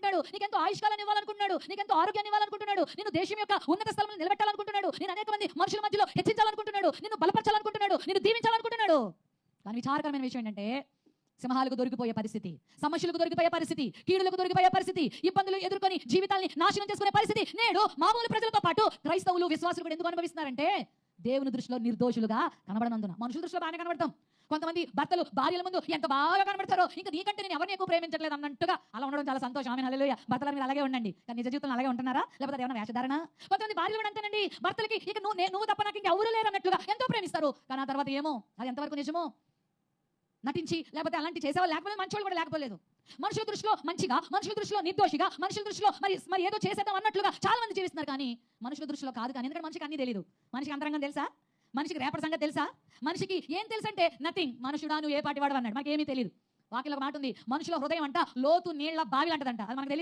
ఇవ్వాలనుకుంటున్నాడు, నీకెంతో ఆయుష్కాలాన్ని ఇవ్వాలనుకుంటున్నాడు, నీకెంతో ఆరోగ్యాన్ని ఇవ్వాలనుకుంటున్నాడు, నిన్ను దేశం యొక్క ఉన్నత స్థలంలో నిలబెట్టాలనుకుంటున్నాడు, నేను అనేక మంది మనుషుల మధ్యలో హెచ్చించాలనుకుంటున్నాడు, నిన్ను బలపరచాలనుకుంటున్నాడు, నిన్ను దీవించాలనుకుంటున్నాడు. కానీ విచారకరమైన విషయం ఏంటంటే సింహాలకు దొరికిపోయే పరిస్థితి, సమస్యలకు దొరికిపోయే పరిస్థితి, కీడులకు దొరికిపోయే పరిస్థితి, ఇబ్బందులు ఎదుర్కొని జీవితాన్ని నాశనం చేసుకునే పరిస్థితి నేడు మామూలు ప్రజలతో పాటు క్రైస్తవులు విశ్వాసులు కూడా ఎందుకు అనుభవిస్తున్నారంటే దేవుని దృష్టిలో నిర్దోషులుగా కనబడనందున. మనుషుల దృష్టిలో బాగానే కనబడతాం. కొంతమంది భర్తలు భార్యల ముందు ఎంత బాగా కనబడతారో, ఇంకా నీకంటే నేను ఎవరిని ఎక్కువ ప్రేమించట్లేదు అన్నట్టుగా అలా ఉండడం చాలా సంతోషం. ఆమె హల్లెలూయా. భర్తల మీద అలాగే ఉండండి, కానీ నిజ జీవితంలో అలాగే ఉంటున్నారా, లేకపోతే ఏమైనా వేషధారణ? కొంతమంది భార్యలు కూడా అంతేనండి, భర్తలకి ఇక నువ్వు తప్ప నాకు ఇంకెవరూ లేరు అన్నట్లుగా ఎంతో ప్రేమిస్తారు, కానీ ఆ తర్వాత ఏమో అది ఎంతవరకు నిజమో నటించి లేకపోతే అలాంటి చేసేవాళ్ళు లేకపోతే మంచోళ్ళు కూడా లేకపోలేదు. మనుషుల దృష్టిలో మంచిగా, మనుషుల దృష్టిలో నిర్దోషిగా, మనుషుల దృష్టిలో మరి ఏదో చేసేద్దాం అన్నట్లుగా చాలా మంది జీవిస్తున్నారు. కానీ మనుషుల దృష్టిలో కాదు. కానీ ఎందుకంటే మనిషికి అన్నీ తెలియదు. మనిషికి అంతరంగం తెలుసా, మనిషికి రేపటి సంగతి తెలుసా, మనిషికి ఏం తెలుసు అంటే నథింగ్. మనుషుడా నువ్వు ఏ పాటి వాడు అన్నాడు, మాకేమీ తెలియదు. వాక్యంలో ఒక మాట ఉంది, మనుషుల హృదయం అంట లోతు నీళ్ల బావి అంటదంట. అది మనకు తెలియదు.